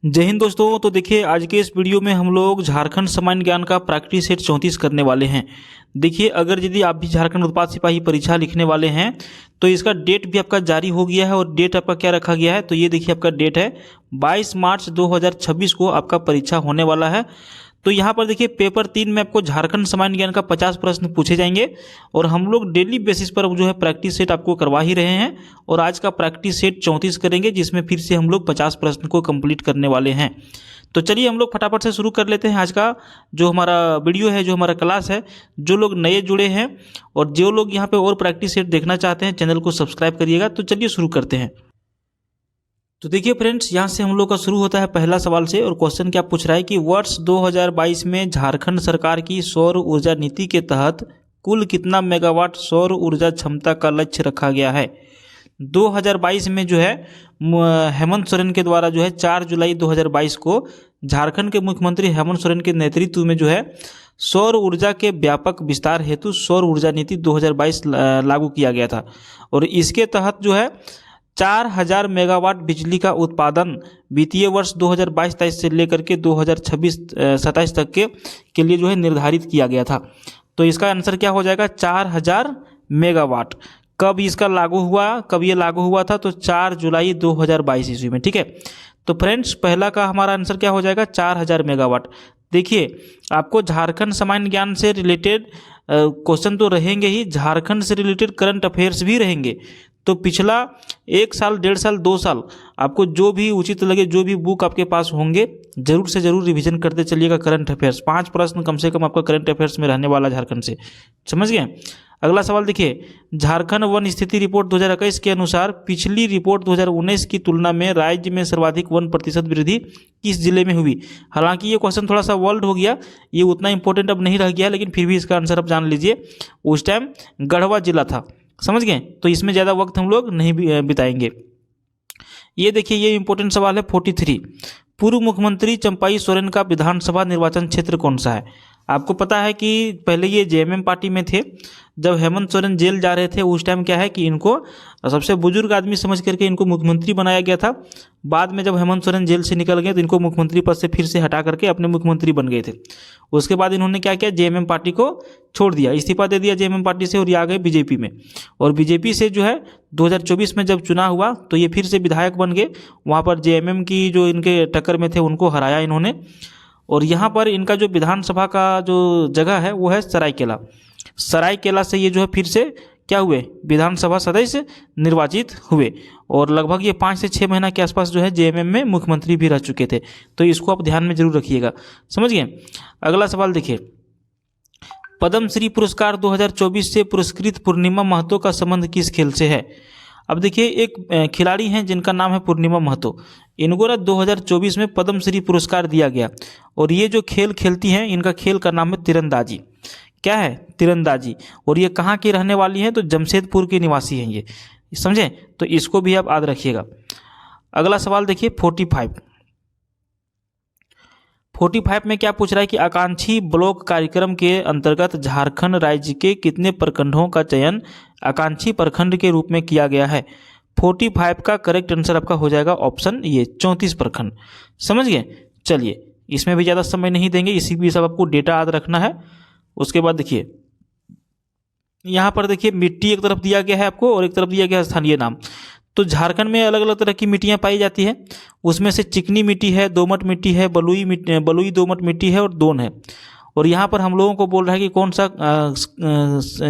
जय हिंद दोस्तों। तो देखिए, आज के इस वीडियो में हम लोग झारखंड सामान्य ज्ञान का प्रैक्टिस सेट 34 करने वाले हैं। देखिए, अगर यदि आप भी झारखंड उत्पाद सिपाही परीक्षा लिखने वाले हैं तो इसका डेट भी आपका जारी हो गया है। और डेट आपका क्या रखा गया है, तो ये देखिए आपका डेट है 22 मार्च 2026 को आपका परीक्षा होने वाला है। तो यहाँ पर देखिए, पेपर 3 में आपको झारखंड सामान्य ज्ञान का 50 प्रश्न पूछे जाएंगे और हम लोग डेली बेसिस पर जो है प्रैक्टिस सेट आपको करवा ही रहे हैं। और आज का प्रैक्टिस सेट 34 करेंगे, जिसमें फिर से हम लोग 50 प्रश्न को कंप्लीट करने वाले हैं। तो चलिए हम लोग फटाफट से शुरू कर लेते हैं आज का जो हमारा वीडियो है, जो हमारा क्लास है। जो लोग नए जुड़े हैं और जो लोग यहाँ पे और प्रैक्टिस सेट देखना चाहते हैं, चैनल को सब्सक्राइब करिएगा। तो चलिए शुरू करते हैं। तो देखिए फ्रेंड्स, यहाँ से हम लोग का शुरू होता है पहला सवाल से। और क्वेश्चन क्या पूछ रहा है कि वर्ष 2022 में झारखंड सरकार की सौर ऊर्जा नीति के तहत कुल कितना मेगावाट सौर ऊर्जा क्षमता का लक्ष्य रखा गया है। 2022 में जो है हेमंत सोरेन के द्वारा जो है 4 जुलाई 2022 को झारखंड के मुख्यमंत्री हेमंत सोरेन के नेतृत्व में जो है सौर ऊर्जा के व्यापक विस्तार हेतु सौर ऊर्जा नीति 2022 लागू किया गया था। और इसके तहत जो है 4000 बिजली का उत्पादन वित्तीय वर्ष 2022-23 से लेकर के 2026-27 तक के लिए जो है निर्धारित किया गया था। तो इसका आंसर क्या हो जाएगा, 4000 मेगावाट। कब इसका लागू हुआ, कब ये लागू हुआ था, तो 4 जुलाई 2022 ईस्वी में। ठीक है, तो फ्रेंड्स पहला का हमारा आंसर क्या हो जाएगा, 4000 मेगावाट। देखिए, आपको झारखंड सामान्य ज्ञान से रिलेटेड क्वेश्चन तो रहेंगे ही, झारखंड से रिलेटेड करंट अफेयर्स भी रहेंगे। तो पिछला 1 साल, 1.5 साल, 2 साल आपको जो भी उचित लगे, जो भी बुक आपके पास होंगे, जरूर से जरूर रिवीजन करते चलिएगा। करंट अफेयर्स 5 प्रश्न कम से कम आपका करंट अफेयर्स में रहने वाला झारखंड से, समझ गए। अगला सवाल देखिए, झारखंड वन स्थिति रिपोर्ट 2021 के अनुसार पिछली रिपोर्ट 2019 की तुलना में राज्य में सर्वाधिक वन प्रतिशत वृद्धि किस जिले में हुई। हालांकि ये क्वेश्चन थोड़ा सा वर्ल्ड हो गया, ये उतना इंपॉर्टेंट अब नहीं रह गया, लेकिन फिर भी इसका आंसर आप जान लीजिए। उस टाइम गढ़वा जिला था, समझ गए। तो इसमें ज़्यादा वक्त हम लोग नहीं बिताएंगे। ये देखिए, ये इंपॉर्टेंट सवाल है 43। पूर्व मुख्यमंत्री चंपाई सोरेन का विधानसभा निर्वाचन क्षेत्र कौन सा है। आपको पता है कि पहले ये जेएमएम पार्टी में थे। जब हेमंत सोरेन जेल जा रहे थे उस टाइम क्या है कि इनको सबसे बुजुर्ग आदमी समझ करके इनको मुख्यमंत्री बनाया गया था। बाद में जब हेमंत सोरेन जेल से निकल गए तो इनको मुख्यमंत्री पद से फिर से हटा करके अपने मुख्यमंत्री बन गए थे। उसके बाद इन्होंने क्या किया, जेएमएम पार्टी को छोड़ दिया, इस्तीफा दे दिया जेएमएम पार्टी से और ये आ गए बीजेपी में। और बीजेपी से जो है 2024 में जब चुनाव हुआ तो ये फिर से विधायक बन गए। वहाँ पर जेएमएम की जो इनके टक्कर में थे उनको हराया इन्होंने। और यहाँ पर इनका जो विधानसभा का जो जगह है वो है सरायकेला। सरायकेला से ये जो है फिर से क्या हुए, विधानसभा सदस्य निर्वाचित हुए। और लगभग ये 5 से 6 महीना के आसपास जो है जेएमएम में मुख्यमंत्री भी रह चुके थे। तो इसको आप ध्यान में जरूर रखिएगा, समझ गए। अगला सवाल देखिए, पद्मश्री पुरस्कार 2024 से पुरस्कृत पूर्णिमा महतो का संबंध किस खेल से है। अब देखिए, एक खिलाड़ी हैं जिनका नाम है पूर्णिमा महतो। इनको ना 2024 में पद्मश्री पुरस्कार दिया गया। और ये जो खेल खेलती हैं, इनका खेल का नाम है तीरंदाजी। क्या है, तीरंदाजी। और ये कहाँ की रहने वाली हैं, तो जमशेदपुर के निवासी हैं ये, समझे। तो इसको भी आप याद रखिएगा। अगला सवाल देखिए 45 में क्या पूछ रहा है कि आकांक्षी ब्लॉक कार्यक्रम के अंतर्गत झारखंड राज्य के कितने प्रखंडों का चयन आकांक्षी प्रखंड के रूप में किया गया है। 45 का करेक्ट आंसर आपका हो जाएगा ऑप्शन ये 34 प्रखंड, समझ गए। चलिए, इसमें भी ज़्यादा समय नहीं देंगे, इसी भी सब आपको डेटा याद रखना है। उसके बाद देखिए, यहाँ पर देखिए मिट्टी एक तरफ दिया गया है आपको और एक तरफ दिया गया है स्थानीय नाम। तो झारखंड में अलग अलग तरह की मिट्टियाँ पाई जाती है। उसमें से चिकनी मिट्टी है, दोमट मिट्टी है, बलुई दोमट मिट्टी है और दोन है। और यहाँ पर हम लोगों को बोल रहा है कि कौन सा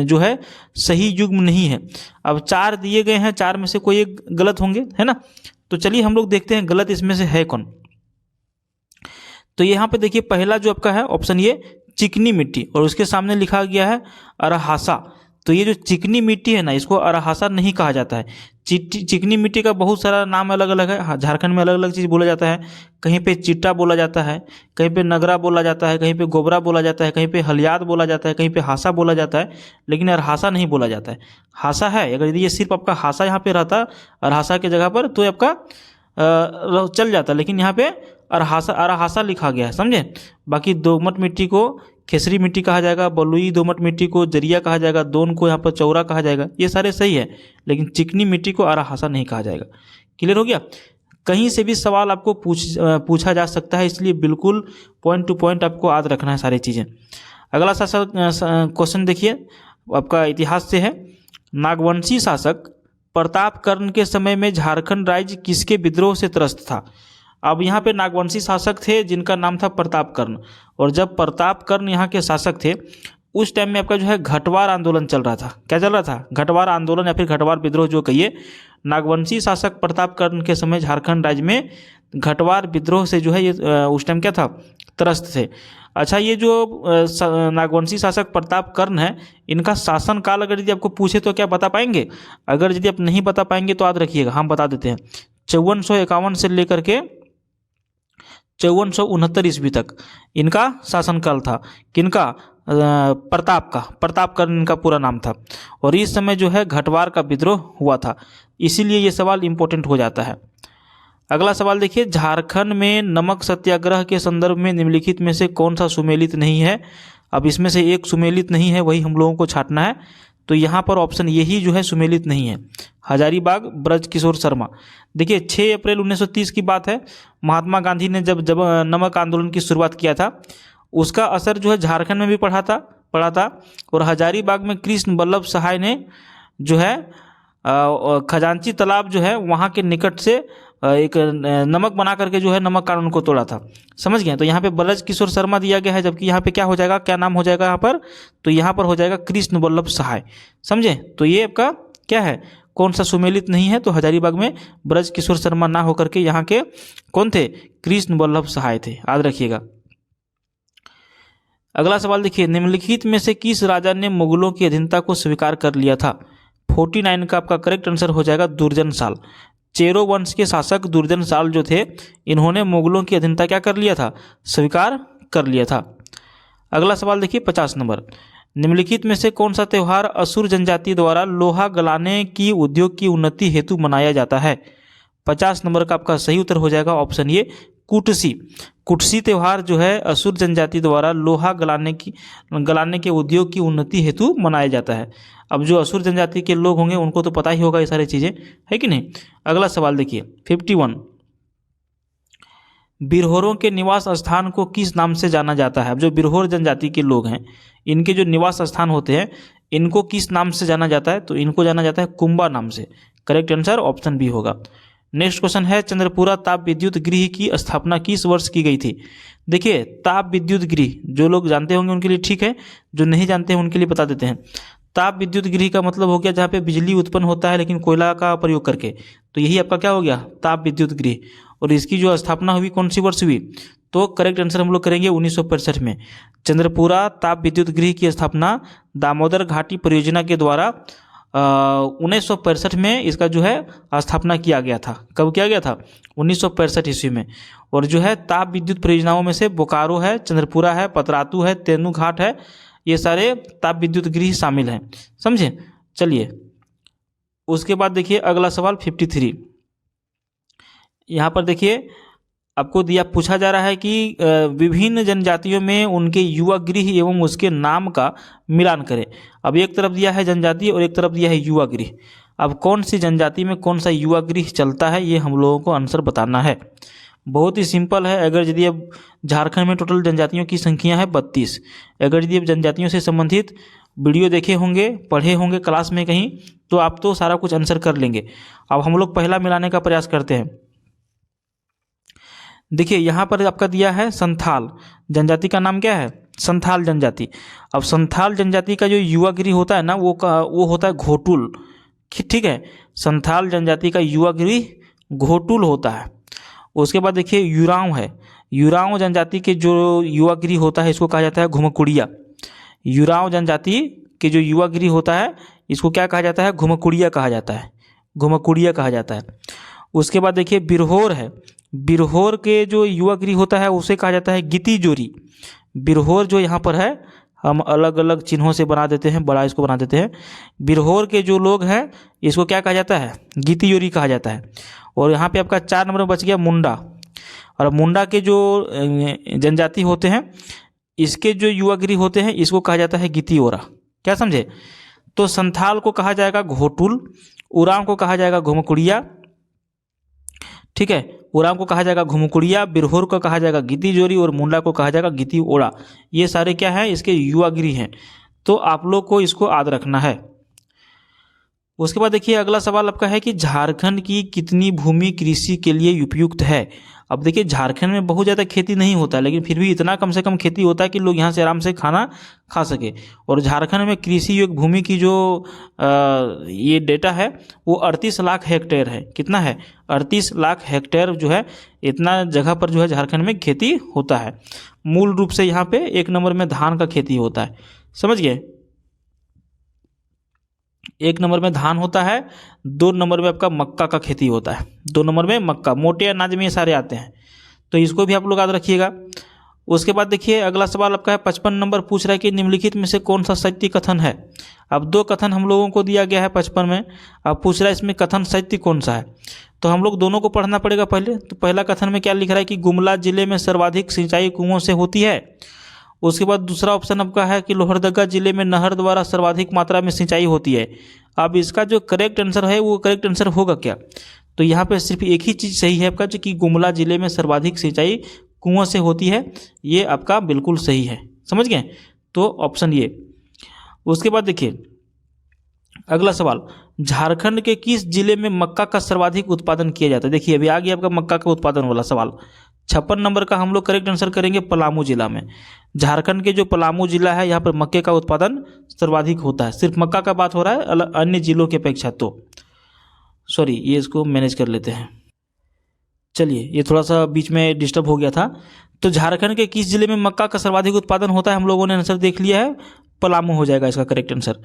जो है सही युग्म नहीं है। अब 4 दिए गए हैं, 4 में से कोई एक गलत होंगे, है ना। तो चलिए हम लोग देखते हैं गलत इसमें से है कौन। तो यहाँ पे देखिए, पहला जो आपका है ऑप्शन ये चिकनी मिट्टी, और उसके सामने लिखा गया है अरहासा। तो ये जो चिकनी मिट्टी है ना, इसको अरहासा नहीं कहा जाता है। चिकनी मिट्टी का बहुत सारा नाम अलग अलग है। झारखंड में अलग अलग चीज़ बोला जाता है। कहीं पे चिट्टा बोला जाता है, कहीं पे नगरा बोला जाता है, कहीं पे गोबरा बोला जाता है, कहीं पे हलियाद बोला जाता है, कहीं पे हासा बोला जाता है, लेकिन अरहासा नहीं बोला जाता है। हासा है, अगर यदि ये सिर्फ आपका हासा यहाँ पे रहता अरहासा की जगह पर तो आपका चल जाता, लेकिन यहाँ पे अरहासा लिखा गया है, समझे। बाकी दोमट मिट्टी को खेसरी मिट्टी कहा जाएगा, बलुई दोमट मिट्टी को जरिया कहा जाएगा, दोन को यहाँ पर चौरा कहा जाएगा। ये सारे सही है, लेकिन चिकनी मिट्टी को अरहासा नहीं कहा जाएगा। क्लियर हो गया। कहीं से भी सवाल आपको पूछा जा सकता है, इसलिए बिल्कुल पॉइंट टू पॉइंट आपको याद रखना है सारी चीज़ें। अगला शासक क्वेश्चन देखिए, आपका इतिहास से है। नागवंशी शासक प्रतापकर्ण के समय में झारखंड राज्य किसके विद्रोह से त्रस्त था? अब यहाँ पे नागवंशी शासक थे जिनका नाम था प्रतापकर्ण, और जब प्रतापकर्ण यहाँ के शासक थे उस टाइम में आपका जो है घटवार आंदोलन चल रहा था। क्या चल रहा था? घटवार आंदोलन या फिर घटवार विद्रोह जो कहिए। नागवंशी शासक प्रतापकर्ण के समय झारखंड राज्य में घटवार विद्रोह से जो है ये उस टाइम क्या था? त्रस्त थे। अच्छा, ये जो नागवंशी शासक प्रतापकर्ण है, इनका शासन काल अगर यदि आपको पूछे तो क्या बता पाएंगे? अगर यदि आप नहीं बता पाएंगे तो याद रखिएगा, हम बता देते हैं। 5451 से लेकर के 5469 ईस्वी तक इनका शासनकाल था। किनका? प्रताप का। प्रतापकर्ण इनका पूरा नाम था, और इस समय जो है घटवार का विद्रोह हुआ था, इसीलिए ये सवाल इंपॉर्टेंट हो जाता है। अगला सवाल देखिए, झारखंड में नमक सत्याग्रह के संदर्भ में निम्नलिखित में से कौन सा सुमेलित नहीं है? अब इसमें से एक सुमेलित नहीं है, वही हम लोगों को छांटना है। तो यहाँ पर ऑप्शन यही जो है सुमेलित नहीं है, हजारीबाग ब्रजकिशोर शर्मा। देखिए 6 अप्रैल 1930 की बात है, महात्मा गांधी ने जब नमक आंदोलन की शुरुआत किया था, उसका असर जो है झारखंड में भी पड़ा था। और हजारीबाग में कृष्ण बल्लभ सहाय ने जो है खजांची तालाब जो है वहाँ के निकट से एक नमक बना करके जो है नमक कानून को तोड़ा था। समझ गए? तो यहाँ पे ब्रजकिशोर शर्मा दिया गया है, जबकि यहाँ पे क्या हो जाएगा, क्या नाम हो जाएगा यहाँ पर? तो यहाँ पर हो जाएगा कृष्ण बल्लभ सहाय। समझे? तो ये आपका क्या है, कौन सा सुमेलित नहीं है? तो हजारीबाग में ब्रजकिशोर शर्मा ना होकर के यहाँ के कौन थे? कृष्ण बल्लभ सहाय थे, याद रखिएगा। अगला सवाल देखिए, निम्नलिखित में से किस राजा ने मुगलों की अधीनता को स्वीकार कर लिया था? 49 का आपका करेक्ट आंसर हो जाएगा दुर्जन साल। चेरो वंश के शासक दुर्जन साल जो थे, इन्होंने मुगलों की अधीनता क्या कर लिया था? स्वीकार कर लिया था। अगला सवाल देखिए 50 नंबर, निम्नलिखित में से कौन सा त्यौहार असुर जनजाति द्वारा लोहा गलाने की उद्योग की उन्नति हेतु मनाया जाता है? 50 नंबर का आपका सही उत्तर हो जाएगा ऑप्शन ये, कुटसी। कुटसी त्यौहार जो है असुर जनजाति द्वारा लोहा गलाने के उद्योग की उन्नति हेतु मनाया जाता है। अब जो असुर जनजाति के लोग होंगे उनको तो पता ही होगा ये सारी चीज़ें, है कि नहीं? अगला सवाल देखिए 51, बिरहोरों के निवास स्थान को किस नाम से जाना जाता है? अब जो बिरहोर जनजाति के लोग हैं, इनके जो निवास स्थान होते हैं, इनको किस नाम से जाना जाता है? तो इनको जाना जाता है कुंबा नाम से। करेक्ट आंसर ऑप्शन बी होगा। नेक्स्ट क्वेश्चन है, चंद्रपुरा ताप विद्युत गृह की स्थापना किस वर्ष की गई थी? देखिए ताप विद्युत गृह जो लोग जानते होंगे उनके लिए ठीक है, जो नहीं जानते हैं उनके लिए बता देते हैं। ताप विद्युत गृह का मतलब हो गया जहाँ पे बिजली उत्पन्न होता है लेकिन कोयला का प्रयोग करके, तो यही आपका क्या हो गया? ताप विद्युत गृह। और इसकी जो स्थापना हुई कौन सी वर्ष हुई? तो करेक्ट आंसर हम लोग करेंगे 1965 में। चंद्रपुरा ताप विद्युत गृह की स्थापना दामोदर घाटी परियोजना के द्वारा 1965 में इसका जो है स्थापना किया गया था। कब किया गया था? 1965 ईस्वी में। और जो है ताप विद्युत परियोजनाओं में से बोकारो है, चंद्रपुरा है, पतरातू है, तेनूघाट है, ये सारे ताप विद्युत गृह शामिल हैं। समझे? चलिए उसके बाद देखिए अगला सवाल 53। यहाँ पर देखिए आपको पूछा जा रहा है कि विभिन्न जनजातियों में उनके युवा गृह एवं उसके नाम का मिलान करें। अब एक तरफ दिया है जनजाति और एक तरफ दिया है युवा गृह। अब कौन सी जनजाति में कौन सा युवा गृह चलता है, ये हम लोगों को आंसर बताना है। बहुत ही सिंपल है। अगर यदि अब झारखंड में टोटल जनजातियों की संख्या है 32, अगर यदि अब जनजातियों से संबंधित वीडियो देखे होंगे, पढ़े होंगे क्लास में कहीं, तो आप तो सारा कुछ आंसर कर लेंगे। अब हम लोग पहला मिलाने का प्रयास करते हैं। देखिए यहाँ पर आपका दिया है संथाल जनजाति का नाम क्या है? संथाल जनजाति। अब संथाल जनजाति का जो युवा गृह होता है ना, वो होता है घोटुल। ठीक है, संथाल जनजाति का युवा गृह घोटुल होता है। उसके बाद देखिए युराव है, युराव जनजाति के जो युवा गृह होता है इसको कहा जाता है घुमकुड़िया। युराव जनजाति के जो युवा गृह होता है इसको क्या कहा जाता है? घुमकुड़िया कहा जाता है, घुमकुड़िया कहा जाता है। उसके बाद देखिए बिरहोर है, बिरहोर के जो युवा गृह होता है उसे कहा जाता है गिती जोरी। बिरहोर जो यहाँ पर है हम अलग अलग चिन्हों से बना देते हैं, बड़ा इसको बना देते हैं। बिरहोर के जो लोग हैं इसको क्या कहा जाता है? गिती जोरी कहा जाता है। और यहाँ पे आपका 4 नंबर बच गया मुंडा। और मुंडा के जो जनजाति होते हैं इसके जो युवा गृह होते हैं इसको कहा जाता है गितीओरा। क्या समझे? तो संथाल को कहा जाएगा घोटुल, उराव को कहा जाएगा घुमकुड़िया, ठीक है। ओराम को कहा जाएगा घुमकुड़िया, बिरहोर को कहा जाएगा गीती जोरी और मुंडा को कहा जाएगा गीती ओड़ा। ये सारे क्या है, इसके युवागिरी हैं। तो आप लोग को इसको याद रखना है। उसके बाद देखिए अगला सवाल आपका है कि झारखंड की कितनी भूमि कृषि के लिए उपयुक्त है। अब देखिए झारखंड में बहुत ज़्यादा खेती नहीं होता है, लेकिन फिर भी इतना कम से कम खेती होता है कि लोग यहाँ से आराम से खाना खा सके। और झारखंड में कृषि योग्य भूमि की जो ये डेटा है वो 38 लाख हेक्टेयर है। कितना है, 38 लाख हेक्टेयर जो है, इतना जगह पर जो है झारखंड में खेती होता है। मूल रूप से यहाँ पे 1 नंबर में धान का खेती होता है, समझ गए। 1 नंबर में धान होता है, 2 नंबर में आपका मक्का का खेती होता है। 2 नंबर में मक्का, मोटे अनाज में ये सारे आते हैं, तो इसको भी आप लोग याद रखिएगा। उसके बाद देखिए अगला सवाल आपका है 55 नंबर पूछ रहा है कि निम्नलिखित में से कौन सा सत्य कथन है। अब 2 कथन हम लोगों को दिया गया है 55 में। अब पूछ रहा है इसमें कथन सत्य कौन सा है, तो हम लोग दोनों को पढ़ना पड़ेगा पहले। तो पहला कथन में क्या लिख रहा है कि गुमला जिले में सर्वाधिक सिंचाई कुओं से होती है। उसके बाद दूसरा ऑप्शन आपका है कि लोहरदगा जिले में नहर द्वारा सर्वाधिक मात्रा में सिंचाई होती है। अब इसका जो करेक्ट आंसर है वो करेक्ट आंसर होगा क्या, तो यहाँ पे सिर्फ एक ही चीज़ सही है आपका, जो कि गुमला जिले में सर्वाधिक सिंचाई कुओं से होती है, ये आपका बिल्कुल सही है, समझ गए। तो ऑप्शन ये। उसके बाद देखिए अगला सवाल, झारखंड के किस जिले में मक्का का सर्वाधिक उत्पादन किया जाता है। देखिए अभी आ गया आपका मक्का का उत्पादन वाला सवाल। 56 नंबर का हम लोग करेक्ट आंसर करेंगे पलामू जिला में। झारखंड के जो पलामू जिला है यहाँ पर मक्के का उत्पादन सर्वाधिक होता है। सिर्फ मक्का का बात हो रहा है, अन्य जिलों की अपेक्षा। तो सॉरी, ये इसको मैनेज कर लेते हैं। चलिए, ये थोड़ा सा बीच में डिस्टर्ब हो गया था। तो झारखंड के किस जिले में मक्का का सर्वाधिक उत्पादन होता है, हम लोगों ने आंसर देख लिया है, पलामू हो जाएगा इसका करेक्ट आंसर।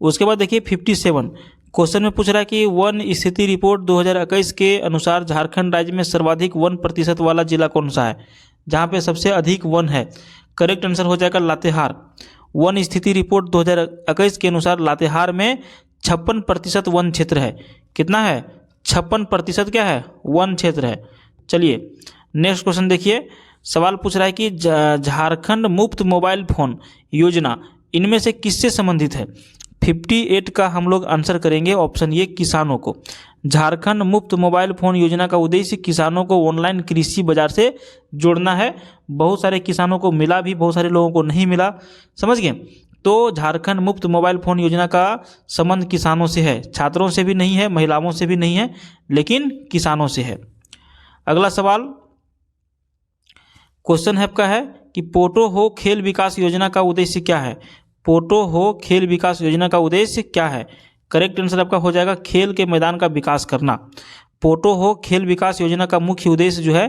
उसके बाद देखिए 57 क्वेश्चन में पूछ रहा है कि वन स्थिति रिपोर्ट 2021 के अनुसार झारखंड राज्य में सर्वाधिक वन प्रतिशत वाला जिला कौन सा है, जहाँ पे सबसे अधिक वन है। करेक्ट आंसर हो जाएगा लातेहार। वन स्थिति रिपोर्ट 2021 के अनुसार लातेहार में 56% वन क्षेत्र है। कितना है, 56% क्या है, वन क्षेत्र है। चलिए नेक्स्ट क्वेश्चन देखिए, सवाल पूछ रहा है कि झारखंड मुफ्त मोबाइल फोन योजना इनमें से किससे संबंधित है। 58 का हम लोग आंसर करेंगे ऑप्शन ये, किसानों को। झारखंड मुफ्त मोबाइल फोन योजना का उद्देश्य किसानों को ऑनलाइन कृषि बाजार से जोड़ना है। बहुत सारे किसानों को मिला भी, बहुत सारे लोगों को नहीं मिला, समझ गए। तो झारखंड मुफ्त मोबाइल फोन योजना का संबंध किसानों से है, छात्रों से भी नहीं है, महिलाओं से भी नहीं है, लेकिन किसानों से है। अगला सवाल क्वेश्चन है आपका है कि पोटो हो खेल विकास योजना का उद्देश्य क्या है। पोटो हो खेल विकास योजना का उद्देश्य क्या है। करेक्ट आंसर आपका हो जाएगा खेल के मैदान का विकास करना। पोटो हो खेल विकास योजना का मुख्य उद्देश्य जो है,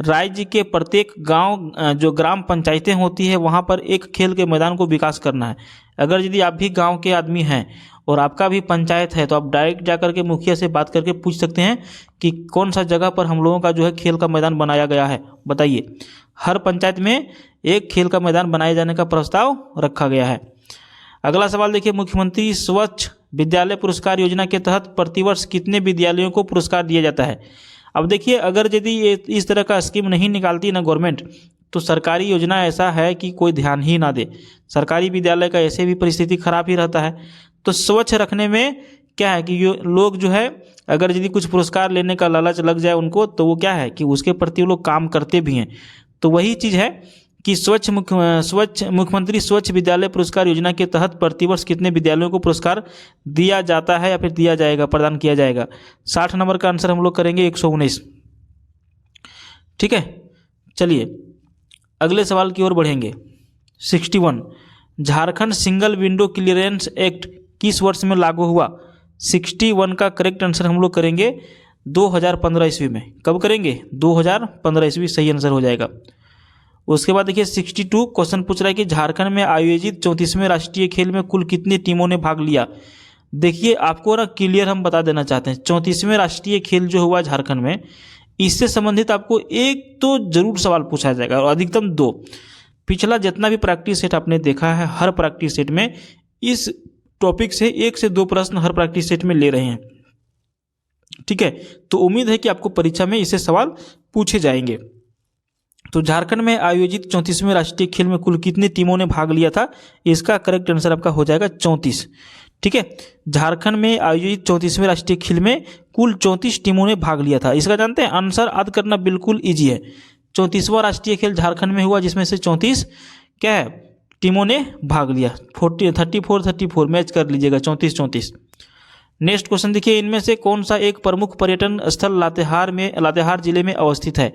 राज्य के प्रत्येक गांव जो ग्राम पंचायतें होती है वहां पर एक खेल के मैदान को विकास करना है। अगर यदि आप भी गांव के आदमी हैं और आपका भी पंचायत है, तो आप डायरेक्ट जाकर के मुखिया से बात करके पूछ सकते हैं कि कौन सा जगह पर हम लोगों का जो है खेल का मैदान बनाया गया है, बताइए। हर पंचायत में एक खेल का मैदान बनाए जाने का प्रस्ताव रखा गया है। अगला सवाल देखिए, मुख्यमंत्री स्वच्छ विद्यालय पुरस्कार योजना के तहत प्रतिवर्ष कितने विद्यालयों को पुरस्कार दिया जाता है। अब देखिए अगर यदि इस तरह का स्कीम नहीं निकालती ना गवर्नमेंट, तो सरकारी योजना ऐसा है कि कोई ध्यान ही ना दे। सरकारी विद्यालय का ऐसे भी परिस्थिति खराब ही रहता है। तो स्वच्छ रखने में क्या है कि लोग जो है, अगर यदि कुछ पुरस्कार लेने का लालच लग जाए उनको, तो वो क्या है कि उसके प्रति वो लोग काम करते भी हैं। तो वही चीज़ है कि मुख्यमंत्री स्वच्छ विद्यालय पुरस्कार योजना के तहत प्रतिवर्ष कितने विद्यालयों को पुरस्कार दिया जाता है या फिर दिया जाएगा, प्रदान किया जाएगा। 60 नंबर का आंसर हम लोग करेंगे 119। ठीक है, चलिए अगले सवाल की ओर बढ़ेंगे। 61 Jharkhand single window clearance act किस वर्ष में लागू हुआ। 61 का करेक्ट आंसर हम लोग करेंगे 2015 ईस्वी में। कब करेंगे, 2015 ईस्वी सही आंसर हो जाएगा। उसके बाद देखिए 62 क्वेश्चन पूछ रहा है कि झारखंड में आयोजित 34वें राष्ट्रीय खेल में कुल कितनी टीमों ने भाग लिया। देखिए आपको ना क्लियर हम बता देना चाहते हैं, 34वें राष्ट्रीय खेल जो हुआ झारखंड में, इससे संबंधित आपको एक तो जरूर सवाल पूछा जाएगा और अधिकतम 2। पिछला जितना भी प्रैक्टिस सेट आपने देखा है, हर प्रैक्टिस सेट में इस टॉपिक से 1 से 2 प्रश्न हर प्रैक्टिस सेट में ले रहे हैं। ठीक है, तो उम्मीद है कि आपको परीक्षा में इससे सवाल पूछे जाएंगे। तो झारखंड में आयोजित 34वें राष्ट्रीय खेल में कुल कितनी टीमों ने भाग लिया था, इसका करेक्ट आंसर आपका हो जाएगा 34। ठीक है। झारखंड में आयोजित 34वें राष्ट्रीय खेल में कुल 34 टीमों ने भाग लिया था। इसका जानते हैं आंसर याद करना बिल्कुल ईजी है। 34वां राष्ट्रीय खेल झारखंड में हुआ जिसमें से 34 क्या है टीमों ने भाग लिया। 34 मैच कर लीजिएगा 34। नेक्स्ट क्वेश्चन देखिए, इनमें से कौन सा एक प्रमुख पर्यटन स्थल लातेहार जिले में अवस्थित है।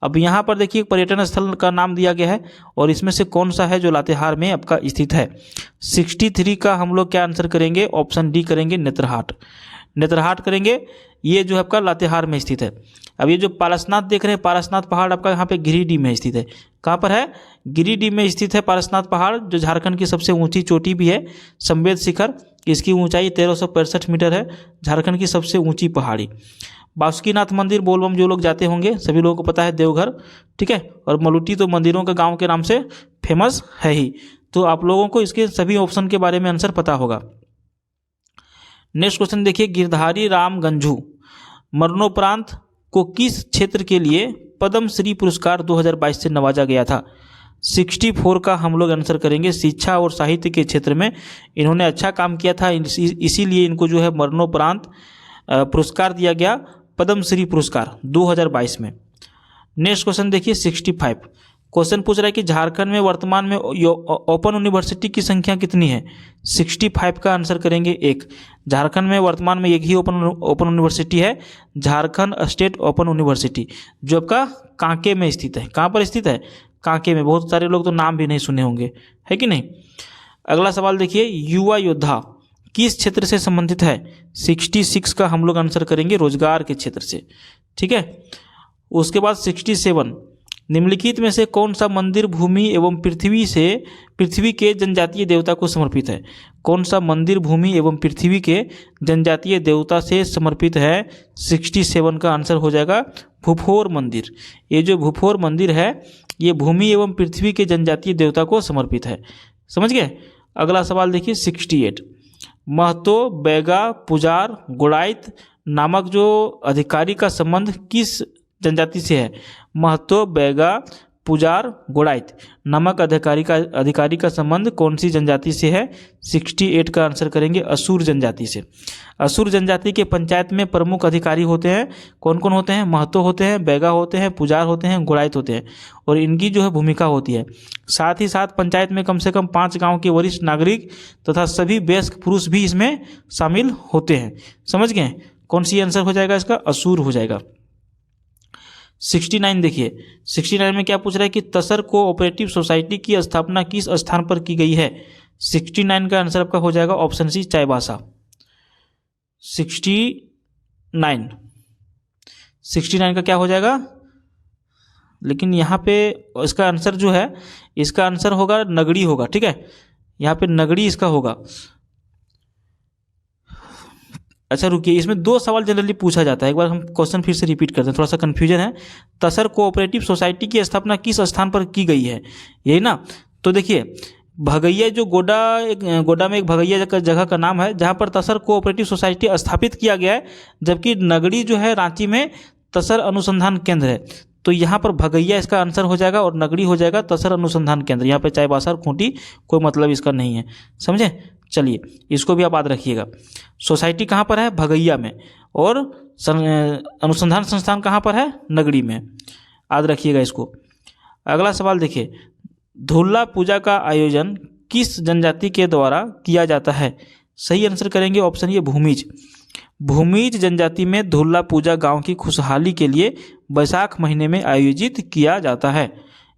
अब यहाँ पर देखिए पर्यटन स्थल का नाम दिया गया है और इसमें से कौन सा है जो लातेहार में आपका स्थित है। 63 का हम लोग क्या आंसर करेंगे, ऑप्शन डी करेंगे, नेत्रहाट करेंगे। ये जो है आपका लातेहार में स्थित है। अब ये जो पारसनाथ देख रहे हैं, पारसनाथ पहाड़ आपका यहाँ पे गिरिडीह में स्थित है। कहाँ पर है, गिरिडीह में स्थित है पारसनाथ पहाड़, जो झारखंड की सबसे ऊंची चोटी भी है। संवेद शिखर, इसकी ऊंचाई 1365 मीटर है, झारखंड की सबसे ऊंची पहाड़ी। बासुकीनाथ मंदिर, बोलबम जो लोग जाते होंगे सभी लोगों को पता है, देवघर, ठीक है। और मलुटी तो मंदिरों के गांव के नाम से फेमस है ही। तो आप लोगों को इसके सभी ऑप्शन के बारे में आंसर पता होगा। नेक्स्ट क्वेश्चन देखिए, गिरधारी राम गंझू मरणोपरांत को किस क्षेत्र के लिए पद्मश्री पुरस्कार 2022 से नवाजा गया था। 64 का हम लोग आंसर करेंगे, शिक्षा और साहित्य के क्षेत्र में इन्होंने अच्छा काम किया था, इसीलिए इनको जो है मरणोपरांत पुरस्कार दिया गया, पद्मश्री पुरस्कार 2022 में। नेक्स्ट क्वेश्चन देखिए 65, क्वेश्चन पूछ रहा है कि झारखंड में वर्तमान में ओपन यूनिवर्सिटी की संख्या कितनी है। 65 का आंसर करेंगे 1। झारखंड में वर्तमान में एक ही ओपन यूनिवर्सिटी है, झारखंड स्टेट ओपन यूनिवर्सिटी, जो आपका कांके में स्थित है। कहाँ पर स्थित है, कांके में। बहुत सारे लोग तो नाम भी नहीं सुने होंगे, है कि नहीं। अगला सवाल देखिए, युवा योद्धा किस क्षेत्र से संबंधित है। 66 का हम लोग आंसर करेंगे, रोजगार के क्षेत्र से, ठीक है। उसके बाद 67, निम्नलिखित में से कौन सा मंदिर भूमि एवं पृथ्वी के जनजातीय देवता को समर्पित है। कौन सा मंदिर भूमि एवं पृथ्वी के जनजातीय देवता से समर्पित है। 67 का आंसर हो जाएगा भूफोर मंदिर। ये जो भूफोर मंदिर है ये भूमि एवं पृथ्वी के जनजातीय देवता को समर्पित है, समझ गए। अगला सवाल देखिए 68, महतो, बैगा, पुजार, गोड़ाइत नामक जो अधिकारी का संबंध किस जनजाति से है। महतो, बैगा, पुजार, गोड़ाइत नामक अधिकारी का संबंध कौन सी जनजाति से है। 68 का आंसर करेंगे असुर जनजाति से। असुर जनजाति के पंचायत में प्रमुख अधिकारी होते हैं, कौन कौन होते हैं। महतो होते हैं, बैगा होते हैं, पुजार होते हैं, गोड़ाइत होते हैं, और इनकी जो है भूमिका होती है। साथ ही साथ पंचायत में कम से कम 5 गाँव के वरिष्ठ नागरिक तथा सभी वयस्क पुरुष भी इसमें शामिल होते हैं, समझ गए। कौन सी आंसर हो जाएगा इसका, असुर हो जाएगा। 69 देखिए, 69 में क्या पूछ रहा है कि तसर कोऑपरेटिव सोसाइटी की स्थापना किस स्थान पर की गई है। 69 का आंसर आपका हो जाएगा ऑप्शन सी, चाईबासा। 69 का क्या हो जाएगा, लेकिन यहाँ पे इसका आंसर जो है, इसका आंसर होगा नगड़ी होगा, ठीक है। यहाँ पे नगड़ी इसका होगा। अच्छा रुकिए, इसमें 2 सवाल जनरली पूछा जाता है, एक बार हम क्वेश्चन फिर से रिपीट करते हैं, थोड़ा सा कन्फ्यूजन है। तसर कोऑपरेटिव सोसाइटी की स्थापना किस स्थान पर की गई है, यही ना। तो देखिए भगैया जो गोडा में एक भगैया जगह का नाम है जहाँ पर तसर कोऑपरेटिव सोसाइटी स्थापित किया गया है, जबकि नगड़ी जो है रांची में तसर अनुसंधान केंद्र है। तो यहाँ पर भगैया इसका आंसर हो जाएगा और नगड़ी हो जाएगा तसर अनुसंधान केंद्र। यहाँ पे चाईबासा और खूंटी कोई मतलब इसका नहीं है, समझे। चलिए इसको भी आप याद रखिएगा। सोसाइटी कहाँ पर है, भगैया में, और अनुसंधान संस्थान कहाँ पर है, नगड़ी में, याद रखिएगा इसको। अगला सवाल देखिए, धुल्ला पूजा का आयोजन किस जनजाति के द्वारा किया जाता है। सही आंसर करेंगे ऑप्शन ये, भूमिज। भूमिज जनजाति में धुल्ला पूजा गांव की खुशहाली के लिए बैसाख महीने में आयोजित किया जाता है।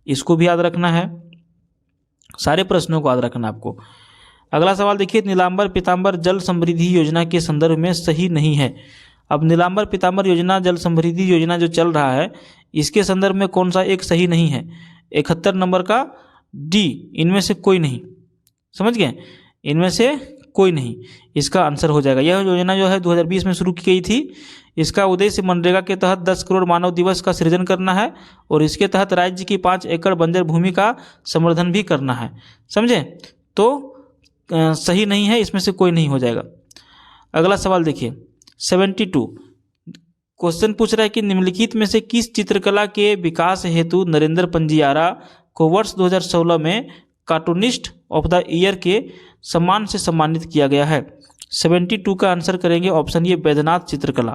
इसको भी याद रखना है, सारे प्रश्नों को याद रखना आपको। अगला सवाल देखिए, नीलांबर पीतांबर जल समृद्धि योजना के संदर्भ में सही नहीं है। अब नीलांबर पीतांबर योजना, जल समृद्धि योजना जो चल रहा है, इसके संदर्भ में कौन सा एक सही नहीं है। 71 नंबर का डी, इनमें से कोई नहीं, समझ गए, इनमें से कोई नहीं इसका आंसर हो जाएगा। यह योजना जो है 2020 में शुरू की गई थी। इसका उद्देश्य मनरेगा के तहत 10 करोड़ मानव दिवस का सृजन करना है और इसके तहत राज्य की 5 एकड़ बंजर भूमि का संवर्धन भी करना है, समझे। तो सही नहीं है, इसमें से कोई नहीं हो जाएगा। अगला सवाल देखिए 72, क्वेश्चन पूछ रहा है कि निम्नलिखित में से किस चित्रकला के विकास हेतु नरेंद्र पंजियारा को वर्ष 2016 में कार्टूनिस्ट ऑफ द ईयर के सम्मान से सम्मानित किया गया है। 72 का आंसर करेंगे ऑप्शन ये बैद्यनाथ चित्रकला।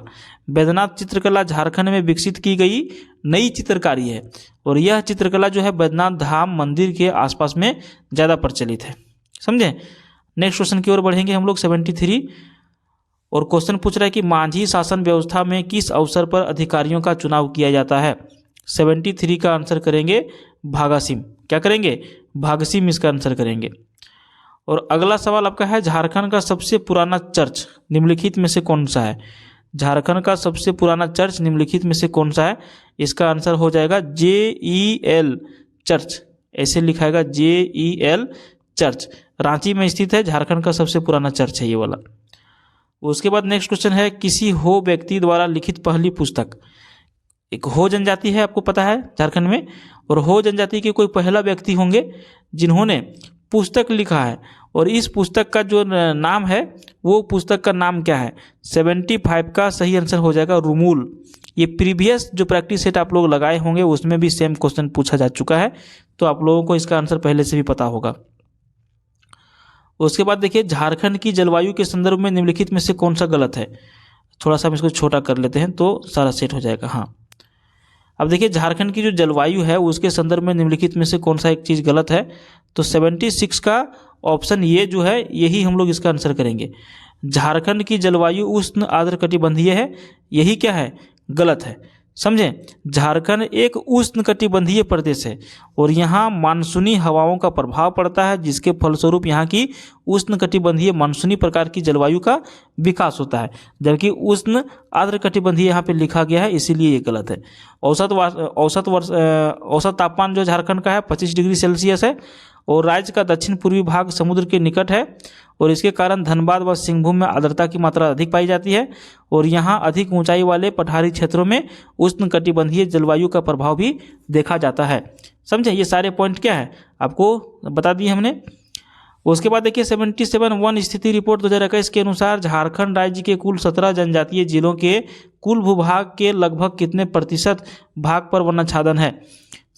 बैद्यनाथ चित्रकला झारखंड में विकसित की गई नई चित्रकारी है और यह चित्रकला जो है बैद्यनाथ धाम मंदिर के आसपास में ज़्यादा प्रचलित है। समझे। नेक्स्ट क्वेश्चन की ओर बढ़ेंगे हम लोग 73 और क्वेश्चन पूछ रहा है कि मांझी शासन व्यवस्था में किस अवसर पर अधिकारियों का चुनाव किया जाता है। 73 का आंसर करेंगे भागासीम। क्या करेंगे? भागसीम इसका आंसर करेंगे। और अगला सवाल आपका है झारखंड का सबसे पुराना चर्च निम्नलिखित में से कौन सा है। झारखंड का सबसे पुराना चर्च निम्नलिखित में से कौन सा है? इसका आंसर हो जाएगा JEL चर्च। ऐसे लिखाएगा JEL चर्च। रांची में स्थित है, झारखंड का सबसे पुराना चर्च है ये वाला। उसके बाद नेक्स्ट क्वेश्चन है किसी हो व्यक्ति द्वारा लिखित पहली पुस्तक। एक हो जनजाति है, आपको पता है झारखंड में, और हो जनजाति के कोई पहला व्यक्ति होंगे जिन्होंने पुस्तक लिखा है और इस पुस्तक का जो नाम है वो पुस्तक का नाम क्या है? 75 का सही आंसर हो जाएगा रूमूल। ये प्रीवियस जो प्रैक्टिस सेट आप लोग लगाए होंगे उसमें भी सेम क्वेश्चन पूछा जा चुका है, तो आप लोगों को इसका आंसर पहले से भी पता होगा। उसके बाद देखिए झारखंड की जलवायु के संदर्भ में निम्नलिखित में से कौन सा गलत है। थोड़ा सा हम इसको छोटा कर लेते हैं तो सारा सेट हो जाएगा। हाँ, अब देखिए झारखंड की जो जलवायु है उसके संदर्भ में निम्नलिखित में से कौन सा एक चीज़ गलत है। तो 76 का ऑप्शन ये जो है यही हम लोग इसका आंसर करेंगे। झारखंड की जलवायु उष्ण आर्द्र कटिबंधीय है, यही क्या है? गलत है। समझें, झारखंड एक उष्ण कटिबंधीय प्रदेश है और यहाँ मानसूनी हवाओं का प्रभाव पड़ता है, जिसके फलस्वरूप यहाँ की उष्ण कटिबंधीय मानसूनी प्रकार की जलवायु का विकास होता है, जबकि उष्ण आर्द्र कटिबंधीय यहाँ पे लिखा गया है, इसीलिए ये गलत है। औसत तापमान जो झारखंड का है 25 डिग्री सेल्सियस है और राज्य का दक्षिण पूर्वी भाग समुद्र के निकट है और इसके कारण धनबाद व सिंहभूम में आर्द्रता की मात्रा अधिक पाई जाती है और यहाँ अधिक ऊंचाई वाले पठारी क्षेत्रों में उष्ण कटिबंधीय जलवायु का प्रभाव भी देखा जाता है। समझे, ये सारे पॉइंट क्या है आपको बता दिए हमने। उसके बाद देखिए 77 वन स्थिति रिपोर्ट 2021 के अनुसार झारखंड राज्य के कुल 17 जनजातीय जिलों के कुल भूभाग के लगभग कितने प्रतिशत भाग पर वनाच्छादन है।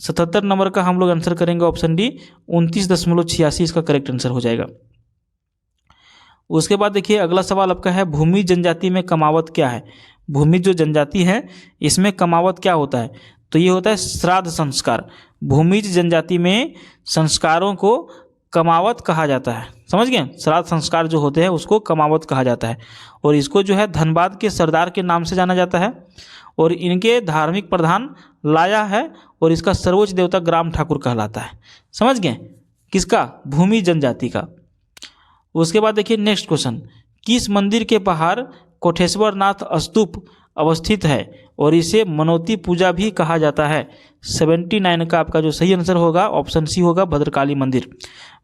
77 नंबर का हम लोग आंसर करेंगे ऑप्शन डी 29.86 इसका करेक्ट आंसर हो जाएगा। उसके बाद देखिए अगला सवाल आपका है भूमि जनजाति में कमावत क्या है। भूमि जो जनजाति है इसमें कमावत क्या होता है? तो ये होता है श्राद्ध संस्कार। भूमि जनजाति में संस्कारों को कमावत कहा जाता है। समझ गए, श्राद्ध संस्कार जो होते हैं उसको कमावत कहा जाता है और इसको जो है धनबाद के सरदार के नाम से जाना जाता है और इनके धार्मिक प्रधान लाया है और इसका सर्वोच्च देवता ग्राम ठाकुर कहलाता है। समझ गए, किसका? भूमि जनजाति का। उसके बाद देखिए नेक्स्ट क्वेश्चन, किस मंदिर के बाहर कोठेश्वर नाथ स्तूप अवस्थित है और इसे मनोती पूजा भी कहा जाता है। 79 का आपका जो सही आंसर होगा ऑप्शन सी होगा भद्रकाली मंदिर।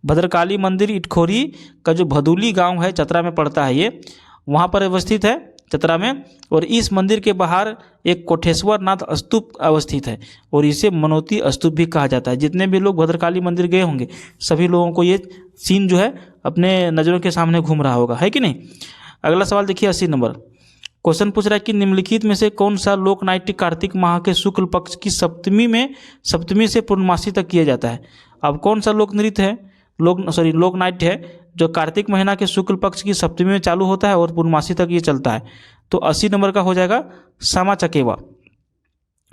भद्रकाली मंदिर इटखोरी का जो भदुली गांव है चतरा में पड़ता है, ये वहाँ पर अवस्थित है चतरा में और इस मंदिर के बाहर एक कोठेश्वर नाथ स्तूप अवस्थित है और इसे मनोती स्तूप भी कहा जाता है। जितने भी लोग भद्रकाली मंदिर गए होंगे सभी लोगों को ये सीन जो है अपने नज़रों के सामने घूम रहा होगा, है कि नहीं। अगला सवाल देखिए 80 नंबर क्वेश्चन पूछ रहा है कि निम्नलिखित में से कौन सा लोक नाट्य कार्तिक माह के शुक्ल पक्ष की सप्तमी से पूर्णमासी तक किया जाता है। अब कौन सा लोक नृत्य है, लोक नाट्य है जो कार्तिक महीना के शुक्ल पक्ष की सप्तमी में चालू होता है और पूर्णमासी तक ये चलता है। तो 80 नंबर का हो जाएगा सामा चकेवा।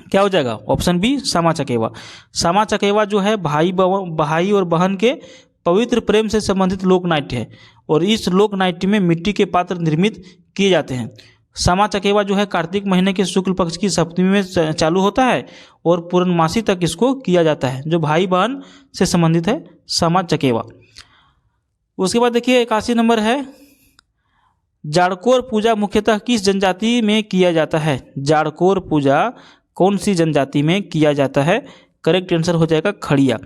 क्या हो जाएगा? Option B Sama Chakeva. सामा चकेवा जो है भाई और बहन के पवित्र प्रेम से संबंधित लोक नाट्य है और इस लोक नाट्य में मिट्टी के पात्र निर्मित किए जाते हैं। सामा चकेवा जो है कार्तिक महीने के शुक्ल पक्ष की सप्तमी में चालू होता है और पूर्णमासी तक इसको किया जाता है, जो भाई बहन से संबंधित है सामा चकेवा। उसके बाद देखिए 81 नंबर है जाड़कोर पूजा मुख्यतः किस जनजाति में किया जाता है। जाड़कोर पूजा कौन सी जनजाति में किया जाता है? करेक्ट आंसर हो जाएगा खड़िया।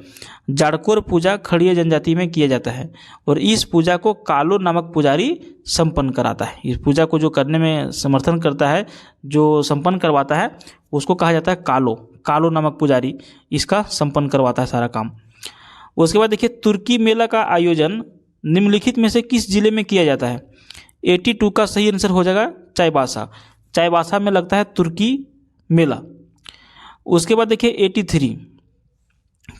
जाड़कोर पूजा खड़िया जनजाति में किया जाता है और इस पूजा को कालो नामक पुजारी संपन्न कराता है। इस पूजा को जो करने में समर्थन करता है, जो संपन्न करवाता है, उसको कहा जाता है कालो नामक पुजारी इसका संपन्न करवाता है सारा काम। उसके बाद देखिए तुर्की मेला का आयोजन निम्नलिखित में से किस जिले में किया जाता है। 82 का सही आंसर हो जाएगा चाईबासा में लगता है तुर्की मेला। उसके बाद देखिए 83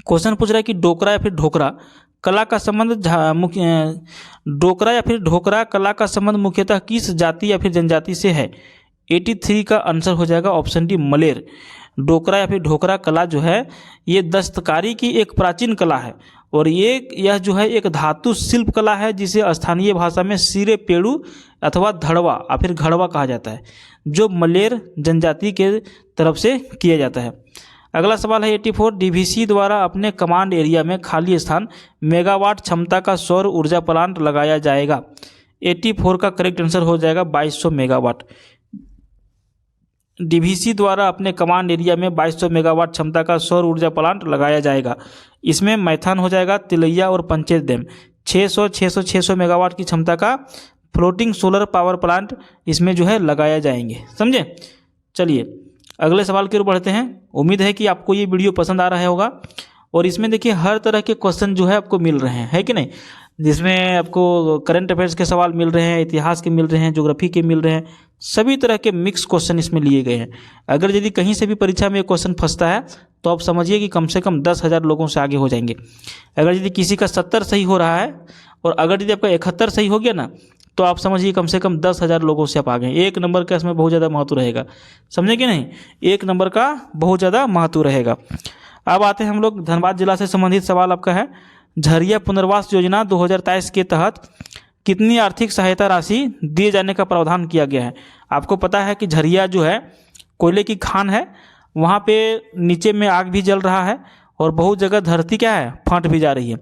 क्वेश्चन पूछ रहा है कि डोकरा या फिर ढोकरा कला का संबंध डोकरा या फिर ढोकरा कला का संबंध मुख्यतः किस जाति या फिर जनजाति से है? 83 का आंसर हो जाएगा ऑप्शन डी मलेर। डोकरा या फिर ढोकरा कला जो है ये दस्तकारी की एक प्राचीन कला है और यह जो है एक धातु शिल्प कला है जिसे स्थानीय भाषा में सिरे पेड़ू अथवा धड़वा या फिर घड़वा कहा जाता है, जो मलेर जनजाति के तरफ से किया जाता है। अगला सवाल है 84, डीवीसी द्वारा अपने कमांड एरिया में खाली स्थान मेगावाट क्षमता का सौर ऊर्जा प्लांट लगाया जाएगा। 84 का करेक्ट आंसर हो जाएगा 2200 मेगावाट। डीवीसी द्वारा अपने कमांड एरिया में 2200 मेगावाट क्षमता का सौर ऊर्जा प्लांट लगाया जाएगा। इसमें मैथान हो जाएगा, तिलैया और पंचेत डैम। 600 मेगावाट की क्षमता का फ्लोटिंग सोलर पावर प्लांट इसमें जो है लगाया जाएंगे। समझे? चलिए अगले सवाल की ओर बढ़ते हैं। उम्मीद है कि आपको ये वीडियो पसंद आ रहा होगा और इसमें देखिए हर तरह के क्वेश्चन जो है आपको मिल रहे हैं, है कि नहीं? जिसमें आपको करंट अफेयर्स के सवाल मिल रहे हैं, इतिहास के मिल रहे हैं, ज्योग्राफी के मिल रहे हैं, सभी तरह के मिक्स क्वेश्चन इसमें लिए गए हैं। अगर यदि कहीं से भी परीक्षा में क्वेश्चन फंसता है तो आप समझिए कि कम से कम 10,000 लोगों से आगे हो जाएंगे। अगर यदि किसी का 70 सही हो रहा है और अगर यदि आपका 71 सही हो गया ना तो आप समझिए कम से कम 10,000 लोगों से आप आगे। 1 नंबर का इसमें बहुत ज़्यादा महत्व रहेगा, समझे कि नहीं? 1 नंबर का बहुत ज़्यादा महत्व रहेगा। अब आते हैं हम लोग धनबाद जिला से संबंधित सवाल आपका है, झरिया पुनर्वास योजना 2023 के तहत कितनी आर्थिक सहायता राशि दिए जाने का प्रावधान किया गया है? आपको पता है कि झरिया जो है कोयले की खान है, वहाँ पे नीचे में आग भी जल रहा है और बहुत जगह धरती क्या है फट भी जा रही है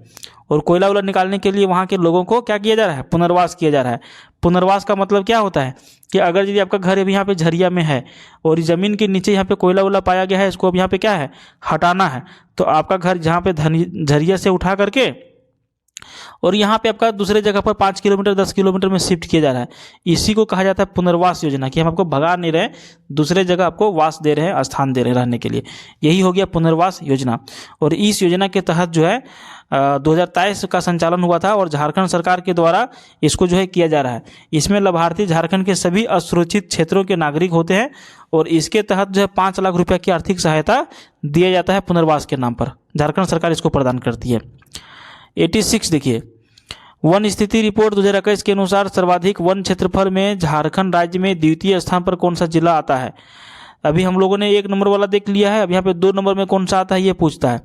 और कोयला वोला निकालने के लिए वहाँ के लोगों को क्या किया जा रहा है? पुनर्वास किया जा रहा है। पुनर्वास का मतलब क्या होता है कि अगर यदि आपका घर यहाँ पे झरिया में है और ज़मीन के नीचे यहाँ पे कोयला वोला पाया गया है, इसको अब यहाँ पे क्या है हटाना है, तो आपका घर जहाँ पे झरिया से उठा करके और यहाँ पे आपका दूसरे जगह पर 5 किलोमीटर 10 किलोमीटर में शिफ्ट किया जा रहा है। इसी को कहा जाता है पुनर्वास योजना, कि हम आपको भगा नहीं रहे, दूसरे जगह आपको वास दे रहे हैं, स्थान दे रहे हैं रहने के लिए। यही हो गया पुनर्वास योजना। और इस योजना के तहत जो है 2023 का संचालन हुआ था और झारखंड सरकार के द्वारा इसको जो है किया जा रहा है। इसमें लाभार्थी झारखंड के सभी असुरक्षित क्षेत्रों के नागरिक होते हैं और इसके तहत जो है 5 लाख रुपये की आर्थिक सहायता दिया जाता है पुनर्वास के नाम पर। झारखंड सरकार इसको प्रदान करती है। 86 देखिए, वन स्थिति रिपोर्ट 2021 के अनुसार सर्वाधिक वन क्षेत्रफल में झारखंड राज्य में द्वितीय स्थान पर कौन सा जिला आता है? अभी हम लोगों ने 1 नंबर वाला देख लिया है, अब यहाँ पे 2 नंबर में कौन सा आता है ये पूछता है।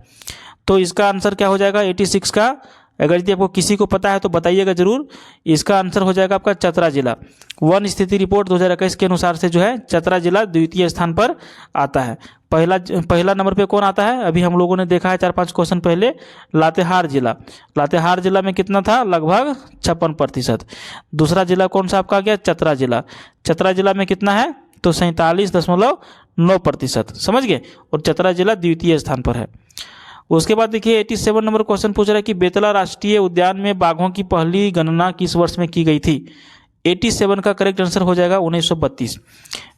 तो इसका आंसर क्या हो जाएगा 86 का? अगर यदि आपको किसी को पता है तो बताइएगा जरूर। इसका आंसर हो जाएगा आपका चतरा जिला। वन स्थिति रिपोर्ट 2021 के अनुसार से जो है चतरा जिला द्वितीय स्थान पर आता है। पहला नंबर पे कौन आता है? अभी हम लोगों ने देखा है 4-5 क्वेश्चन पहले, लातेहार जिला। लातेहार जिला में कितना था? लगभग 56%। दूसरा जिला कौन सा आपका आ गया? चतरा जिला। चतरा जिला में कितना है? तो 47.9%। समझ गए? और चतरा जिला द्वितीय स्थान पर है। उसके बाद देखिए 87 नंबर क्वेश्चन पूछ रहा है कि बेतला राष्ट्रीय उद्यान में बाघों की पहली गणना किस वर्ष में की गई थी? 87 का करेक्ट आंसर हो जाएगा 1932।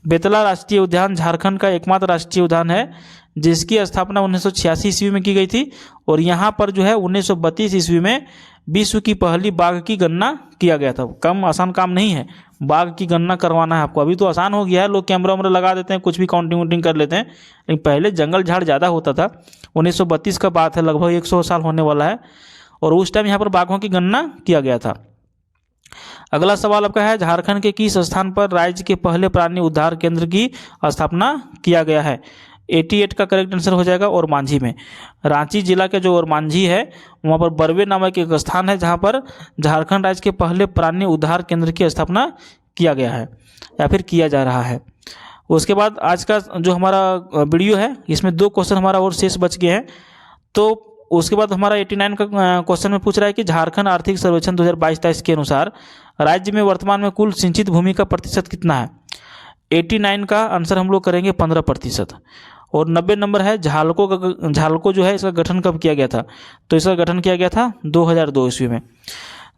बेतला राष्ट्रीय उद्यान झारखंड का एकमात्र राष्ट्रीय उद्यान है जिसकी स्थापना 1986 ईस्वी में की गई थी और यहाँ पर जो है 1932 ईस्वी में विश्व की पहली बाघ की गणना किया गया था। कम आसान काम नहीं है बाघ की गणना करवाना है आपको। अभी तो आसान हो गया है, लोग कैमरा वैमरा लगा देते हैं, कुछ भी काउंटिंग वुंटिंग कर लेते हैं, लेकिन पहले जंगल झाड़ ज़्यादा होता था। 1932 का बात है, लगभग 100 साल होने वाला है और उस टाइम यहाँ पर बाघों की गणना किया गया था। अगला सवाल आपका है, झारखंड के किस स्थान पर राज्य के पहले प्राणी उद्धार केंद्र की स्थापना किया गया है? 88 का करेक्ट आंसर हो जाएगा और मांझी में। रांची जिला के जो और मांझी है वहाँ पर बरवे नामक एक स्थान है जहाँ पर झारखंड राज्य के पहले प्राणी उद्धार केंद्र की स्थापना किया गया है या फिर किया जा रहा है। उसके बाद आज का जो हमारा वीडियो है इसमें 2 क्वेश्चन हमारा और शेष बच गए हैं। तो उसके बाद हमारा 89 का क्वेश्चन में पूछ रहा है कि झारखंड आर्थिक सर्वेक्षण 2022-23 के अनुसार राज्य में वर्तमान में कुल सिंचित भूमि का प्रतिशत कितना है? 89 का आंसर हम लोग करेंगे 15%। और 90 नंबर है झालको जो है इसका गठन कब किया गया था? तो इसका गठन किया गया था 2002 ईस्वी में।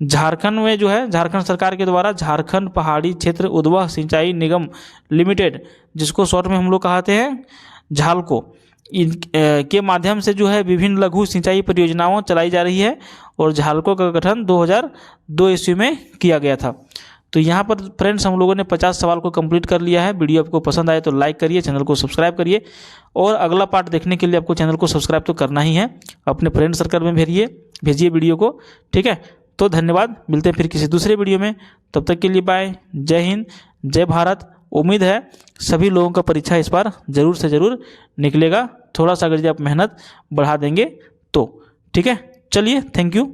झारखंड में जो है झारखंड सरकार के द्वारा झारखंड पहाड़ी क्षेत्र उद्वह सिंचाई निगम लिमिटेड, जिसको शॉर्ट में हम लोग कहते हैं झालको, के माध्यम से जो है विभिन्न लघु सिंचाई परियोजनाओं चलाई जा रही है और झालको का गठन 2002 ईस्वी में किया गया था। तो यहाँ पर फ्रेंड्स हम लोगों ने 50 सवाल को कंप्लीट कर लिया है। वीडियो आपको पसंद आए तो लाइक करिए, चैनल को सब्सक्राइब करिए, और अगला पार्ट देखने के लिए आपको चैनल को सब्सक्राइब तो करना ही है। अपने फ्रेंड सर्कल में भेजिए वीडियो को, ठीक है। तो धन्यवाद, मिलते हैं फिर किसी दूसरे वीडियो में। तब तक के लिए बाय, जय हिंद, जय भारत। उम्मीद है सभी लोगों का परीक्षा इस बार ज़रूर से ज़रूर निकलेगा, थोड़ा सा अगर आप मेहनत बढ़ा देंगे तो, ठीक है। चलिए, थैंक यू।